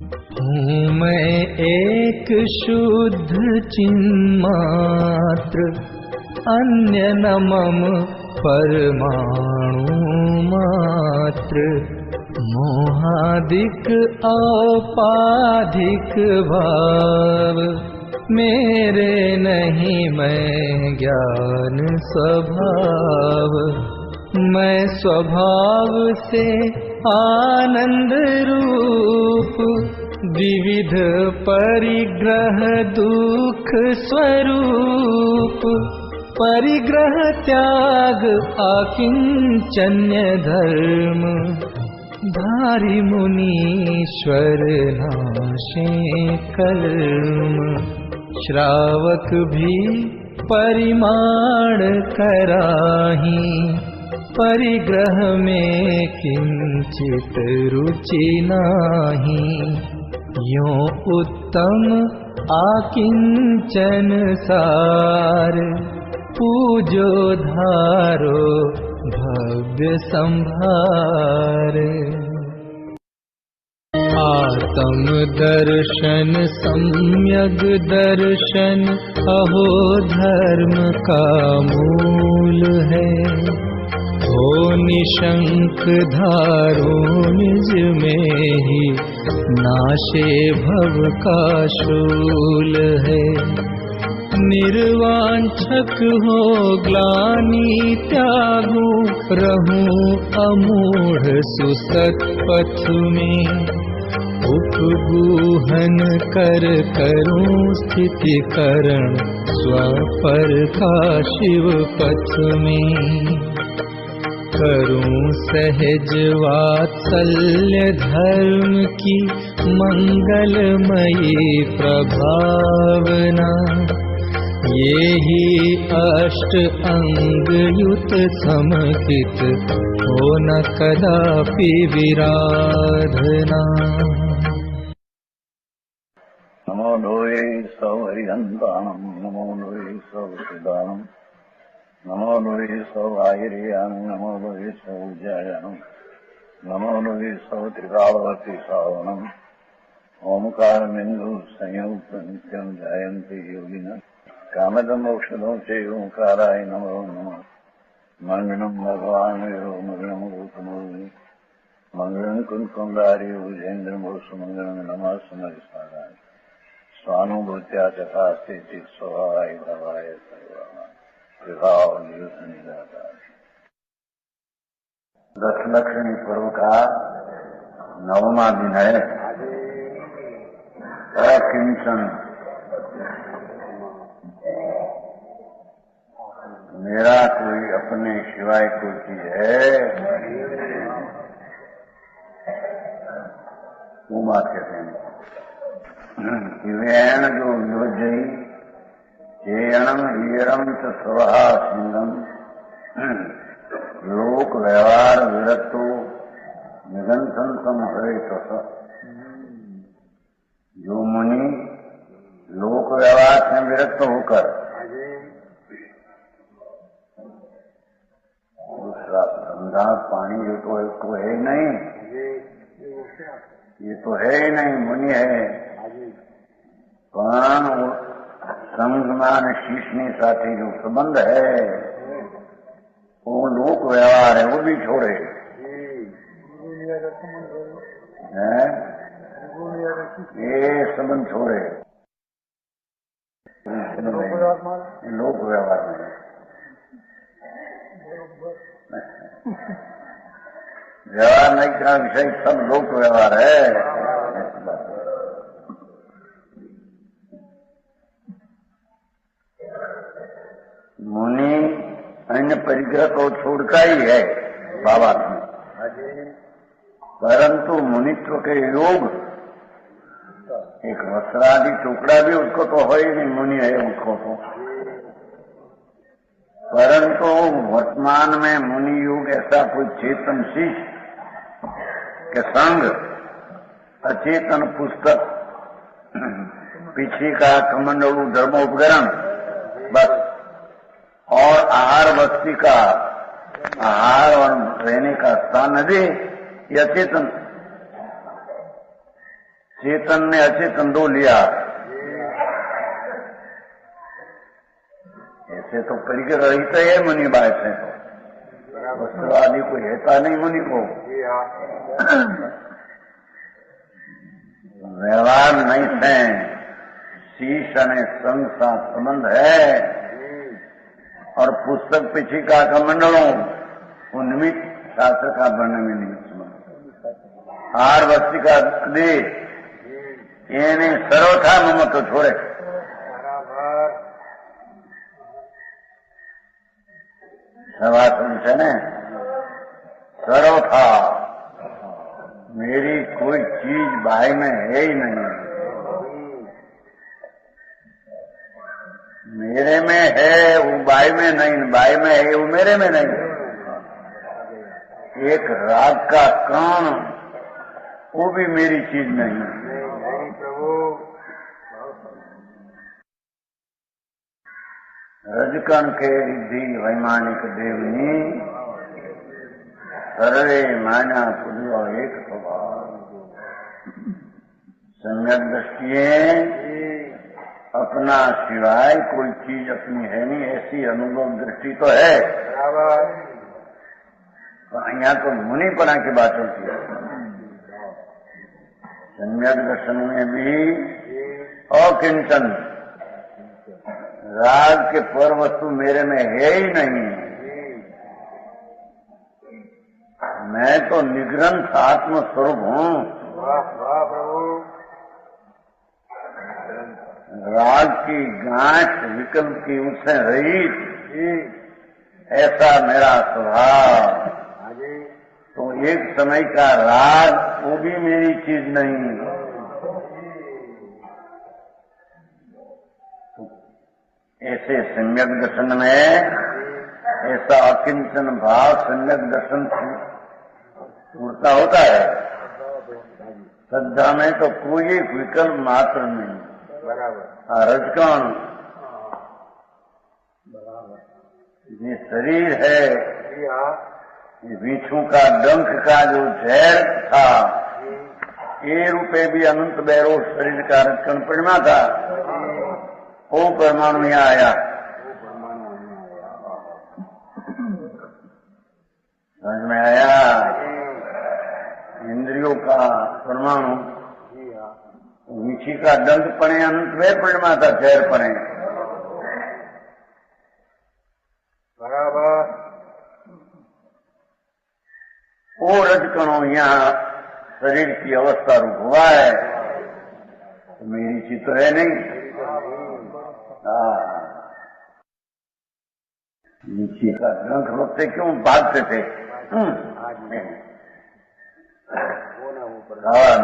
हूँ मैं एक शुद्ध चिन्मात्र, अन्य न मम परमाणु मात्र। मोहादिक औपाधिक भाव, मेरे नहीं मैं ज्ञान स्वभाव। मैं स्वभाव से आनंद रूप, विविध परिग्रह दुख स्वरूप। परिग्रह त्याग आकिंचन्य धर्म, धारी मुनीश्वर नाशे कर्म। श्रावक भी परिमाण कराही, परिग्रह में किंचित रुचि नाही। यों उत्तम आकिंचन सार, पूजो धारो भव्य संभार। आत्म दर्शन सम्यग दर्शन, अहो धर्म का मूल है। हो निशंक धारो निज में ही, नाशे भव का शूल है। निर्वांछक हो ग्लानि त्यागू, रहूं अमूढ़ सुसत पथ में। उपगूहन कर करूं स्थिति करण, स्वपर का शिव पथ में। करूं सहज वात्सल्य धर्म की, मंगलमयी प्रभावना। ये ही अष्ट अंग युत समकित, हो न कदापि विराधना। नमो लोये सौहरिहन्ताणं, नमो लोये सौहृदाणं, नमो लोये सौभागिर्यानं, नमो लोये सौज्यायानं, नमो लोये सौत्रिकावती सावनं। ओंकारमिन्दु संयुक्त नित्यं ध्यायन्ति योगिनः। कामदं मोक्षदं च ओंकाराय नमो नमः। मंगलम भगवान वीरो मंगलम गौतमोनि, मंगलम कुंकुमधारी भुजेन्द्र मोक्ष मंगलम नमः समरिसाराय। स्वानुभूत्या तथा स्थिति स्वभावाय भवाय सर्वाः, विभाव निदाता। दशलक्षणी पर्व का नवमा दिन है। अकिंचन, मेरा कोई अपने सिवाय कोई चीज है, वो बात कहते हैं। वेण जो योजई चेयणम ईरम च स्वहा सिंगम, लोक व्यवहार विरक्तो निगंथन समहरे। जो मुनि लोक व्यवहार से विरक्त होकर दूसरा धंधा पानी ये तो है ही नहीं, ये तो है ही नहीं, मुनि है। पण संगमान शीशनी साथी जो संबंध है, वो लोक व्यवहार है, वो भी छोड़े है, ये संबंध छोड़े। लोक व्यवहार में व्यवहार नहीं का विषय सब लोक व्यवहार है। मुनि अन्य परिग्रह को छोड़ता ही है बाबा में, परंतु मुनित्व के योग एक वस्त्रादि टुकड़ा भी उसको तो हो ही नहीं, मुनि है उसको तो। परंतु वर्तमान में मुनि योग ऐसा कोई चेतन शिष्य के संग अचेतन पुस्तक, पीछे का कमंडलू धर्मोपकरण बस, और आहार वस्ती का आहार और रहने का स्थान नदी, यह चेतन चेतन ने अचेतन दो लिया। ऐसे तो परिकर रहित है मुनि बात से, तो वस्त्रवादी कोई हेता नहीं मुनि को। व्यवहार नहीं है, शीश अने संग सा संबंध है। और पुस्तक पिछिका का मंडलों उन्मित शास्त्र का वर्ण में निमित्त संबंध। हार वस्ती का दे એને સર્વથા મમત્વ છોડે। સવાસન છે ને, સર્વથા मेरी कोई चीज भाई में है ही नहीं, मेरे में है वो भाई में नहीं, भाई में है वो मेरे में नहीं। एक राग का कण वो भी मेरी चीज नहीं। रजकण के रिद्धि वैमानिक देवनी सर्वे माना पुरुषो एक स्वभाव। सम्यक दृष्टिए अपना सिवाय कोई चीज अपनी है नहीं, ऐसी अनुभव दृष्टि तो है। तो यहाँ तो मुनिपना की बात होती है। सम्यक दर्शन में भी अकिंचन राग के पर वस्तु मेरे में है ही नहीं। मैं तो निग्रंथ आत्म स्वरूप हूँ। राग की गांठ विकल्प की उससे रहित ऐसा मेरा स्वभाव। तो एक समय का राग वो भी मेरी चीज नहीं। ऐसे सम्यक दर्शन में ऐसा अकिंचन भाव सम्यक दर्शन पूर्ता होता है। श्रद्धा में तो कोई विकल्प मात्र नहीं। रजकण ये शरीर है, ये बिच्छू का डंक का जो जहर था, ये रूपे भी अनंत बैरो शरीर का रजकण परिणा था। वो परमाणु यहाँ आया। समझ में आया? इंद्रियों का परमाणु मीठी का दंड पड़े अनंत वैर परिणमा था, जहर पड़े बराबर। वो रजकणों यहाँ शरीर की अवस्था रूप हुआ है, तो मेरी चीज तो है नहीं। नीचे का ग्रंथ रोकते क्यों भागते थे?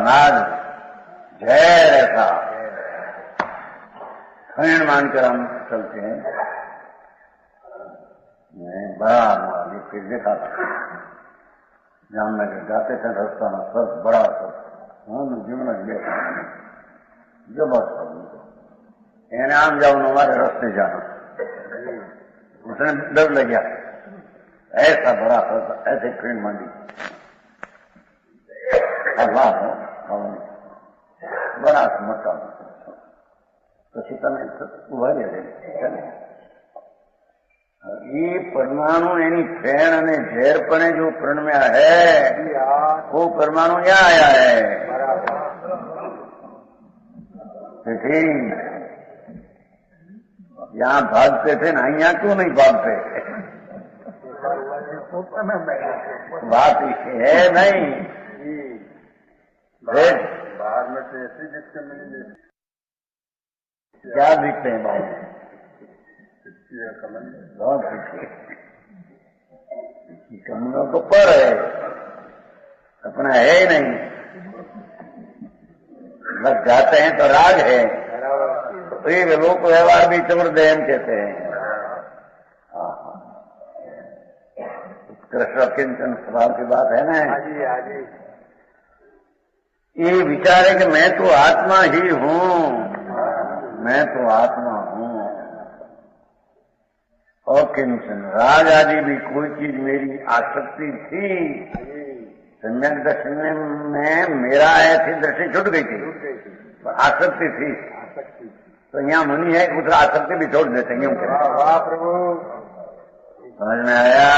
नाग जहर ऐसा खैन मानकर हम चलते हैं। मैं बड़ा फिर देखा था, जामनगर जाते थे रास्ता में सब बड़ा सब हम जीवन जबरदस्त એને આમ જવાનું, हमारे रास्ते जाना। उसने डर लग गया, ऐसा बड़ा होता, ऐसे ट्रेन मंडी अल्लाह बड़ा मोटा પછી તમે ઉભા રહ્યા। ये परमाणु यानी फैण અને ઝેરપણે जो प्रणम्या है, वो परमाणु यहाँ आया है। यहाँ भागते थे ना, यहाँ क्यों नहीं भागते? बात है नहीं। बाहर में से ऐसे दिखते मिलेंगे, क्या दिखते हैं बाहर? बहुत कमलों को पर है, अपना है ही नहीं। लग जाते हैं तो राग है। तो ये लोक व्यवहार भी चतुर्दयन कहते हैं। कृष्ण किंचन स्वभाव की बात है ना। ये विचार है कि मैं तो आत्मा ही हूँ, मैं तो आत्मा हूँ। और किंचन राग आदि भी कोई चीज मेरी आसक्ति थी, सम्यक दृष्टि में मेरा ऐसी दृष्टि छूट गई थी, पर आसक्ति थी। तो यहाँ मुनि है कि उस आसक्ति भी छोड़ देते हैं। वाह प्रभु, समझ में आया?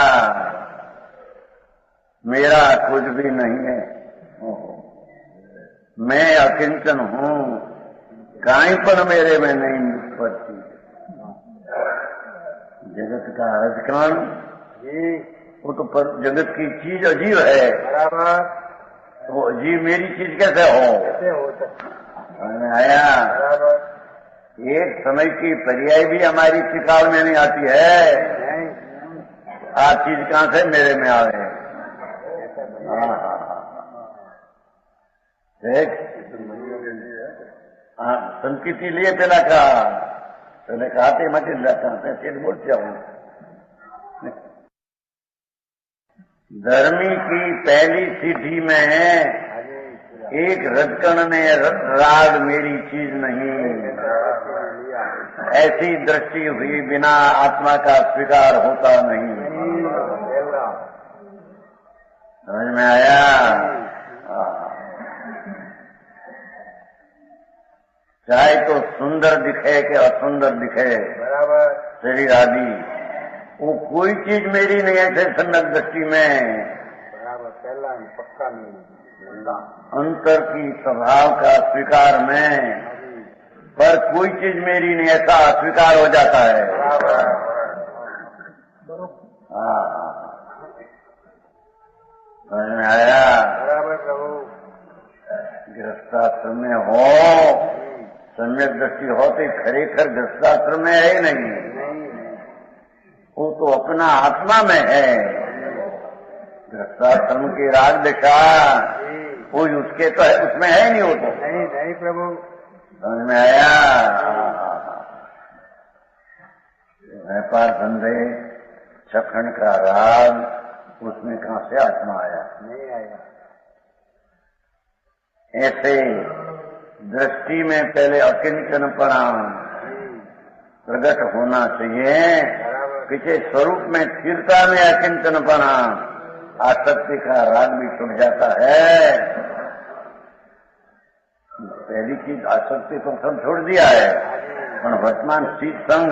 मेरा कुछ भी नहीं है, मैं अकिंचन हूँ, काईपन मेरे में नहीं निष्पत्ति। जगत का अधिकरण वो तो पर जगत की चीज अजीब है, बराबर। तो अजीब मेरी चीज कैसे हो? समझ में आया? बराबर। एक समय की पर्याय भी हमारी त्रिकाल में नहीं आती है। आप चीज कहां से मेरे में आवे? देख, संस्कृति लिए पहला कहा, पहले कहते मत जाता बोलते हूँ। धर्मी की पहली सीढ़ी में है एक रजकण ने राग मेरी चीज नहीं, ऐसी दृष्टि हुई बिना आत्मा का स्वीकार होता नहीं। समझ में आया? चाहे तो सुंदर दिखे कि असुंदर दिखे, बराबर। शरीर आदि, वो कोई चीज मेरी नहीं है सम्यक दृष्टि में। बराबर, पहला पक्का नहीं। अंतर की स्वभाव का स्वीकार में, पर कोई चीज मेरी नहीं, ऐसा स्वीकार हो जाता है। समझ में आया? बराबर प्रभु। गृहस्थाश्रम में हो, सम्यक दृष्टि हो तो खरेखर गृहस्थाश्रम में है ही नहीं, वो तो अपना आत्मा में है। गृहस्थाश्रम की राग दिशा कोई उसके तो है, उसमें है नहीं, वो तो नहीं प्रभु। समझ में आया? व्यापार धंधे छखन का राग, उसमें कहां से आत्मा आया? नहीं आया। ऐसे दृष्टि में पहले अकिंचनपना प्रकट होना चाहिए, पीछे स्वरूप में स्थिरता में अकिंचनपना, आसक्ति का राग भी छूट जाता है। पहली चीज आसक्ति तो सब छोड़ दिया है, पर वर्तमान शीत संग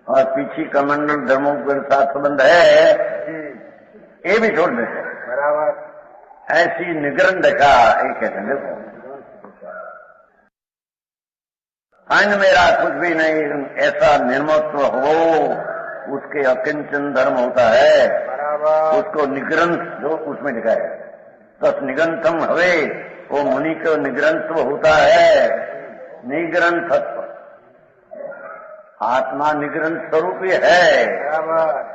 और पीछे कमंडल धर्मों के साथ संबंध है, ये भी छोड़ देते। बराबर। ऐसी निगरण दशा एक है, अन्य मेरा कुछ भी नहीं, ऐसा निर्मत्व हो, उसके अकिंचन धर्म होता है। बराबर। उसको निग्रंथ जो उसमें लिखा है, तस् निगंथम हवे, वो मुनि को निग्रंथव होता है। निग्रंथत्व, आत्मा निग्रंथ स्वरूप ही है। बराबर।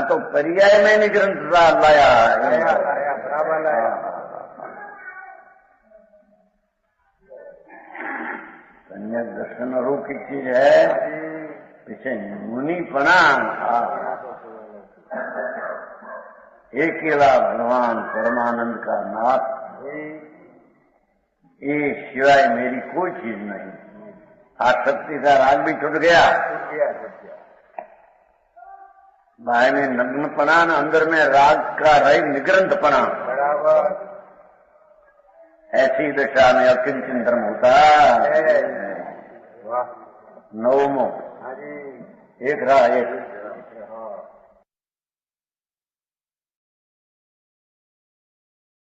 तो पर्याय में निग्रंथता लाया। बराबर लाया। सम्यक दर्शन रूप की चीज है, पीछे मुनिपना। अकेला भगवान परमानंद का नाथ, ये सिवाय मेरी कोई चीज नहीं। आसक्ति का राग भी छूट गया, बाहर में नग्नपना, अंदर में राग का रही निग्रंथपना। बराबर। ऐसी दशा में अकिंचन धर्म होता है। वाह। नवमो एक रहा, एक